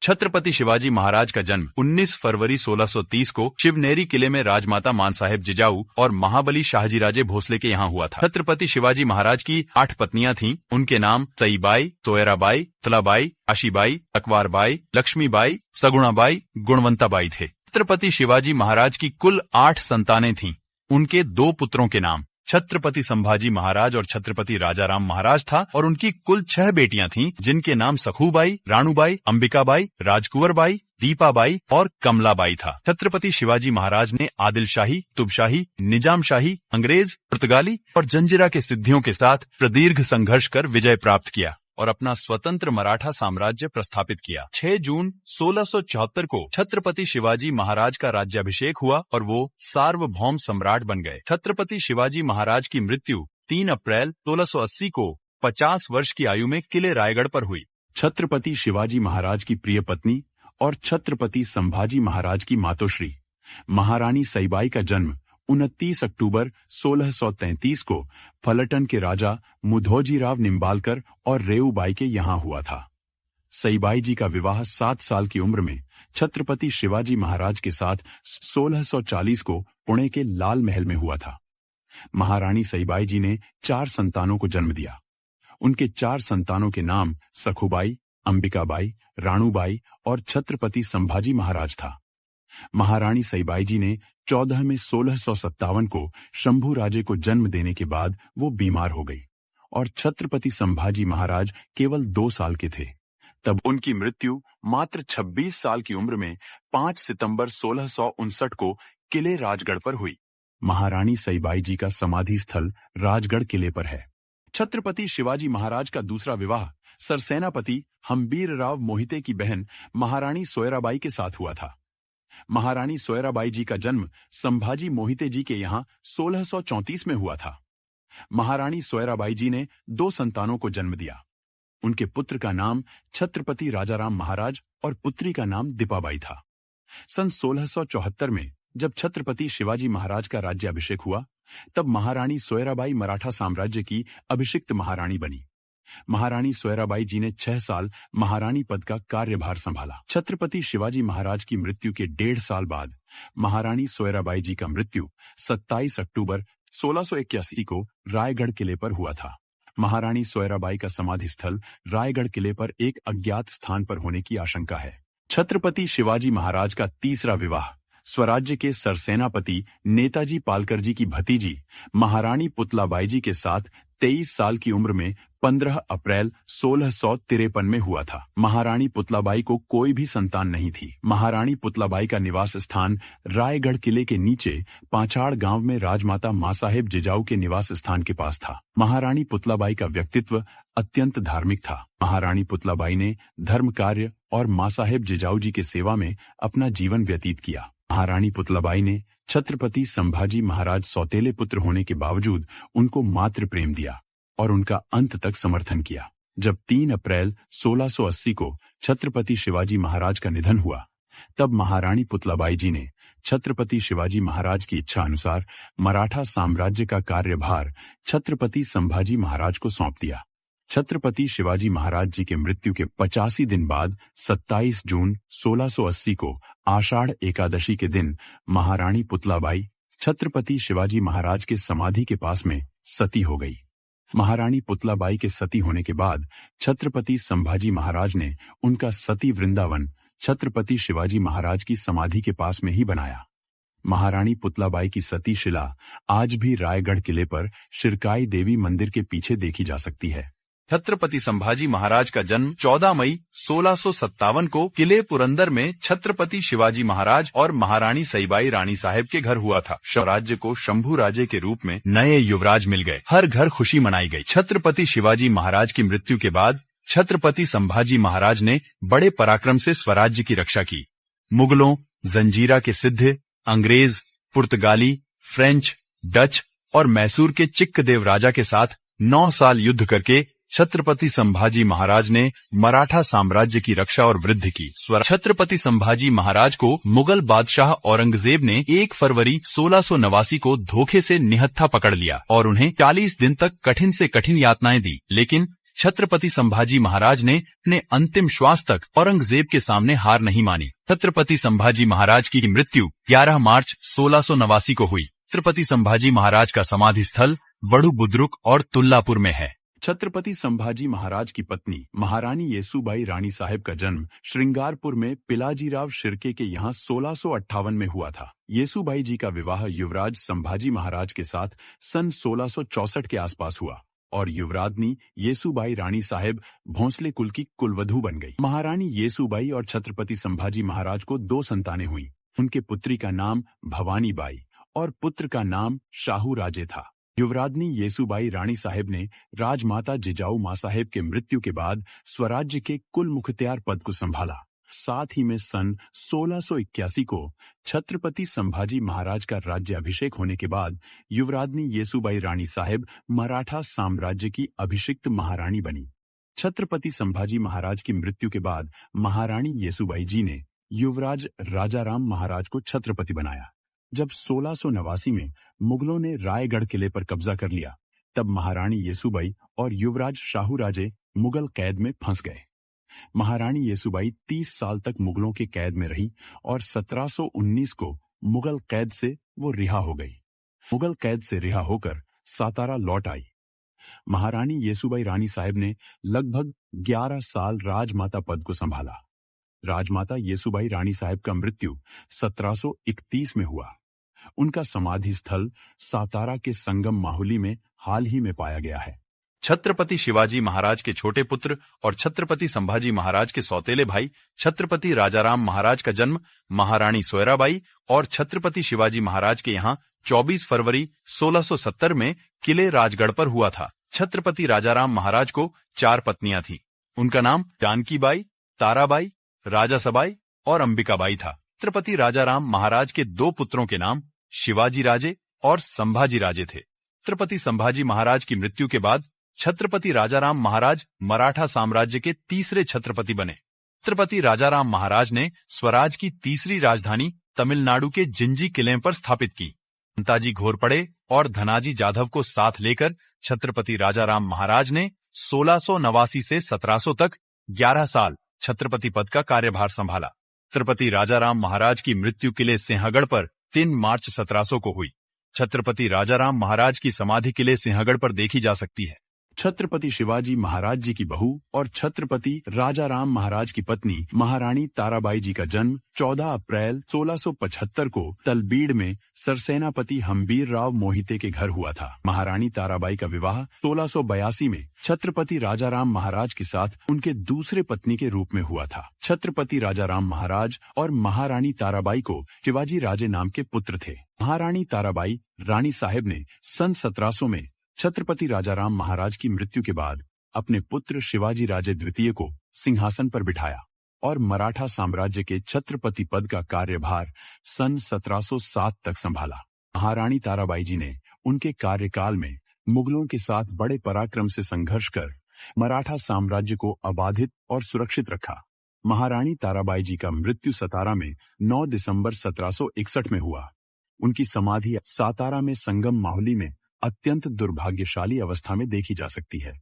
छत्रपति शिवाजी महाराज का जन्म 19 फरवरी 1630 को शिवनेरी किले में राजमाता मानसाहेब जिजाऊ और महाबली शाहजीराजे भोसले के यहाँ हुआ था। छत्रपति शिवाजी महाराज की 8 पत्नियां थीं। उनके नाम सईबाई, सोयराबाई, तुलाबाई, आशीबाई, अकबारबाई, लक्ष्मीबाई, सगुणाबाई, गुणवंताबाई थे। छत्रपति शिवाजी महाराज की कुल 8 संतानें थीं। उनके 2 पुत्रों के नाम छत्रपति संभाजी महाराज और छत्रपति राजाराम महाराज था और उनकी कुल 6 बेटियां थीं, जिनके नाम सखूबाई, राणूबाई, अंबिकाबाई, राजकुंवरबाई, दीपाबाई और कमलाबाई था। छत्रपति शिवाजी महाराज ने आदिल शाही, कुतुबशाही, निजाम शाही, अंग्रेज, पुर्तगाली और जंजीरा के सिद्धियों के साथ प्रदीर्घ संघर्ष कर विजय प्राप्त किया और अपना स्वतंत्र मराठा साम्राज्य प्रस्थापित किया। 6 जून 1674 को छत्रपति शिवाजी महाराज का राज्याभिषेक हुआ और वो सार्वभौम सम्राट बन गए। छत्रपति शिवाजी महाराज की मृत्यु 3 अप्रैल 1680 को 50 वर्ष की आयु में किले रायगढ़ पर हुई। छत्रपति शिवाजी महाराज की प्रिय पत्नी और छत्रपति संभाजी महाराज की मातोश्री महारानी सईबाई का जन्म 29 अक्टूबर 1633 को फलटन के राजा मुधोजीराव निम्बालकर और रेऊबाई के यहाँ हुआ था। सईबाई जी का विवाह 7 साल की उम्र में छत्रपति शिवाजी महाराज के साथ 1640 को पुणे के लाल महल में हुआ था। महारानी सईबाई जी ने 4 संतानों को जन्म दिया। उनके 4 संतानों के नाम सखूबाई, अंबिकाबाई, राणूबाई और छत्रपति संभाजी महाराज था। महारानी सईबाई जी ने 14 में 1657 को शंभू राजे को जन्म देने के बाद वो बीमार हो गई और छत्रपति संभाजी महाराज केवल 2 साल के थे। तब उनकी मृत्यु मात्र 26 साल की उम्र में 5 सितंबर 1659 को किले राजगढ़ पर हुई। महारानी सईबाई जी का समाधि स्थल राजगढ़ किले पर है। छत्रपति शिवाजी महाराज का दूसरा विवाह सरसेनापति हम्बीरराव मोहिते की बहन महारानी सोयराबाई के साथ हुआ था। महारानी सोयराबाई जी का जन्म संभाजी मोहिते जी के यहाँ 1634 में हुआ था। महारानी सोयराबाई जी ने 2 संतानों को जन्म दिया। उनके पुत्र का नाम छत्रपति राजाराम महाराज और पुत्री का नाम दीपाबाई था। सन 1674 में जब छत्रपति शिवाजी महाराज का राज्याभिषेक हुआ, तब महारानी सोयराबाई मराठा साम्राज्य की अभिषिक्त महारानी बनी। महारानी सोयराबाई जी ने 6 साल महारानी पद का कार्यभार संभाला। छत्रपति शिवाजी महाराज की मृत्यु के 1.5 साल बाद महारानी सोयराबाई जी का मृत्यु 27 अक्टूबर 1681 को रायगढ़ किले पर हुआ था। महारानी सोयराबाई का समाधि स्थल रायगढ़ किले पर एक अज्ञात स्थान पर होने की आशंका है। छत्रपति शिवाजी महाराज का तीसरा विवाह स्वराज्य के सरसेनापति नेताजी पालकर जी की भतीजी महारानी पुतलाबाई जी के साथ 23 साल की उम्र में 15 अप्रैल 1653 में हुआ था। महारानी पुतलाबाई को कोई भी संतान नहीं थी। महारानी पुतलाबाई का निवास स्थान रायगढ़ किले के नीचे पांचाड़ गांव में राजमाता मासाहेब जिजाऊ के निवास स्थान के पास था। महारानी पुतलाबाई का व्यक्तित्व अत्यंत धार्मिक था। महारानी पुतलाबाई ने धर्म कार्य और मासाहेब जिजाऊ जी की सेवा में अपना जीवन व्यतीत किया। महारानी पुतलाबाई ने छत्रपति संभाजी महाराज सौतेले पुत्र होने के बावजूद उनको मातृ प्रेम दिया और उनका अंत तक समर्थन किया। जब 3 अप्रैल 1680 को छत्रपति शिवाजी महाराज का निधन हुआ, तब महारानी पुतलाबाई जी ने छत्रपति शिवाजी महाराज की इच्छा अनुसार मराठा साम्राज्य का कार्यभार छत्रपति संभाजी महाराज को सौंप दिया। छत्रपति शिवाजी महाराज जी के मृत्यु के 85 दिन बाद 27 जून 1680 को आषाढ़ एकादशी के दिन महारानी पुतलाबाई छत्रपति शिवाजी महाराज के समाधि के पास में सती हो गई। महारानी पुतलाबाई के सती होने के बाद छत्रपति संभाजी महाराज ने उनका सती वृंदावन छत्रपति शिवाजी महाराज की समाधि के पास में ही बनाया। महारानी पुतलाबाई की सती शिला आज भी रायगढ़ किले पर शिरकाई देवी मंदिर के पीछे देखी जा सकती है। छत्रपति संभाजी महाराज का जन्म 14 मई 1657 को किले पुरंदर में छत्रपति शिवाजी महाराज और महारानी सईबाई रानी साहब के घर हुआ था। स्वराज्य को शंभू राजे के रूप में नए युवराज मिल गए। हर घर खुशी मनाई गई। छत्रपति शिवाजी महाराज की मृत्यु के बाद छत्रपति संभाजी महाराज ने बड़े पराक्रम से स्वराज्य की रक्षा की। मुगलों, जंजीरा के सिद्ध, अंग्रेज, पुर्तगाली, फ्रेंच, डच और मैसूर के चिक्कदेव राजा के साथ 9 साल युद्ध करके छत्रपति संभाजी महाराज ने मराठा साम्राज्य की रक्षा और वृद्धि की। छत्रपति संभाजी महाराज को मुगल बादशाह औरंगजेब ने 1 फरवरी 1689 को धोखे से निहत्था पकड़ लिया और उन्हें 40 दिन तक कठिन से कठिन यातनाएं दी, लेकिन छत्रपति संभाजी महाराज ने अपने अंतिम श्वास तक औरंगजेब के सामने हार नहीं मानी। छत्रपति संभाजी महाराज की मृत्यु 11 मार्च 1689 को हुई। छत्रपति संभाजी महाराज का समाधि स्थल वड़ू बुद्रुक और तुल्लापुर में है। छत्रपति संभाजी महाराज की पत्नी महारानी येसूबाई रानी साहेब का जन्म श्रृंगारपुर में पिलाजीराव शिर्के के यहाँ 1658 में हुआ था। येसूबाई जी का विवाह युवराज संभाजी महाराज के साथ सन 1664 के आसपास हुआ और युवराजनी येसूबाई रानी साहेब भोंसले कुल की कुलवधू बन गई। महारानी येसूबाई और छत्रपति संभाजी महाराज को 2 संतानें हुई। उनके पुत्री का नाम भवानी बाई और पुत्र का नाम शाहू राजे था। युवराजनी येसूबाई रानी साहेब ने राजमाता जिजाऊ मां साहेब के मृत्यु के बाद स्वराज्य के कुल मुख्तियार पद को संभाला। साथ ही में सन 1681 को छत्रपति संभाजी महाराज का राज्याभिषेक होने के बाद युवराजनी येसूबाई रानी साहेब मराठा साम्राज्य की अभिषिक्त महारानी बनी। छत्रपति संभाजी महाराज की मृत्यु के बाद महारानी येसूबाई जी ने युवराज राजाराम महाराज को छत्रपति बनाया। जब 1689 में मुगलों ने रायगढ़ किले पर कब्जा कर लिया, तब महारानी येसूबाई और युवराज शाहू राजे मुगल कैद में फंस गए। महारानी येसूबाई 30 साल तक मुगलों के कैद में रही और 1719 को मुगल कैद से वो रिहा हो गई। मुगल कैद से रिहा होकर सातारा लौट आई। महारानी येसूबाई रानी साहेब ने लगभग 11 साल राजमाता पद को संभाला। राजमाता येसूबाई रानी साहेब का मृत्यु 1731 में हुआ। उनका समाधि स्थल सातारा के संगम माहुली में हाल ही में पाया गया है। छत्रपति शिवाजी महाराज के छोटे पुत्र और छत्रपति संभाजी महाराज के सौतेले भाई छत्रपति राजाराम महाराज का जन्म महारानी सोयराबाई और छत्रपति शिवाजी महाराज के यहाँ 24 फरवरी 1670 में किले राजगढ़ पर हुआ था। छत्रपति राजाराम महाराज को 4 पत्नियां थीं। उनका नाम जानकीबाई, ताराबाई, राजा सबाई और अंबिकाबाई था। छत्रपति राजाराम महाराज के 2 पुत्रों के नाम शिवाजी राजे और संभाजी राजे थे। छत्रपति संभाजी महाराज की मृत्यु के बाद छत्रपति राजाराम महाराज मराठा साम्राज्य के तीसरे छत्रपति बने। छत्रपति राजाराम महाराज ने स्वराज की तीसरी राजधानी तमिलनाडु के जिंजी किले पर स्थापित की। अंताजी घोरपड़े और धनाजी जाधव को साथ लेकर छत्रपति राजाराम महाराज ने 1689 से 1700 तक 11 साल छत्रपति पद का कार्यभार संभाला। छत्रपति राजाराम महाराज की मृत्यु किले सिंहगढ़ पर 3 मार्च 1700 को हुई। छत्रपति राजाराम महाराज की समाधि किले सिंहगढ़ पर देखी जा सकती है। छत्रपति शिवाजी महाराज जी की बहू और छत्रपति राजाराम महाराज की पत्नी महारानी ताराबाई जी का जन्म 14 अप्रैल 1675 को तलबीड़ में सरसेनापति हम्बीर राव मोहिते के घर हुआ था। महारानी ताराबाई का विवाह 1682 में छत्रपति राजाराम महाराज के साथ उनके दूसरे पत्नी के रूप में हुआ था। छत्रपति राजाराम महाराज और महारानी ताराबाई को शिवाजी राजे नाम के पुत्र थे। महारानी ताराबाई रानी साहेब ने सन 1700 में छत्रपति राजाराम महाराज की मृत्यु के बाद अपने पुत्र शिवाजी राजे द्वितीय को सिंहासन पर बिठाया और मराठा साम्राज्य के छत्रपति पद का कार्यभार सन 1707 तक संभाला। महारानी ताराबाई जी ने उनके कार्यकाल में मुगलों के साथ बड़े पराक्रम से संघर्ष कर मराठा साम्राज्य को अबाधित और सुरक्षित रखा। महारानी ताराबाई जी का मृत्यु सातारा में 9 दिसंबर 1761 में हुआ। उनकी समाधि सातारा में संगम माहुली में अत्यंत दुर्भाग्यशाली अवस्था में देखी जा सकती है।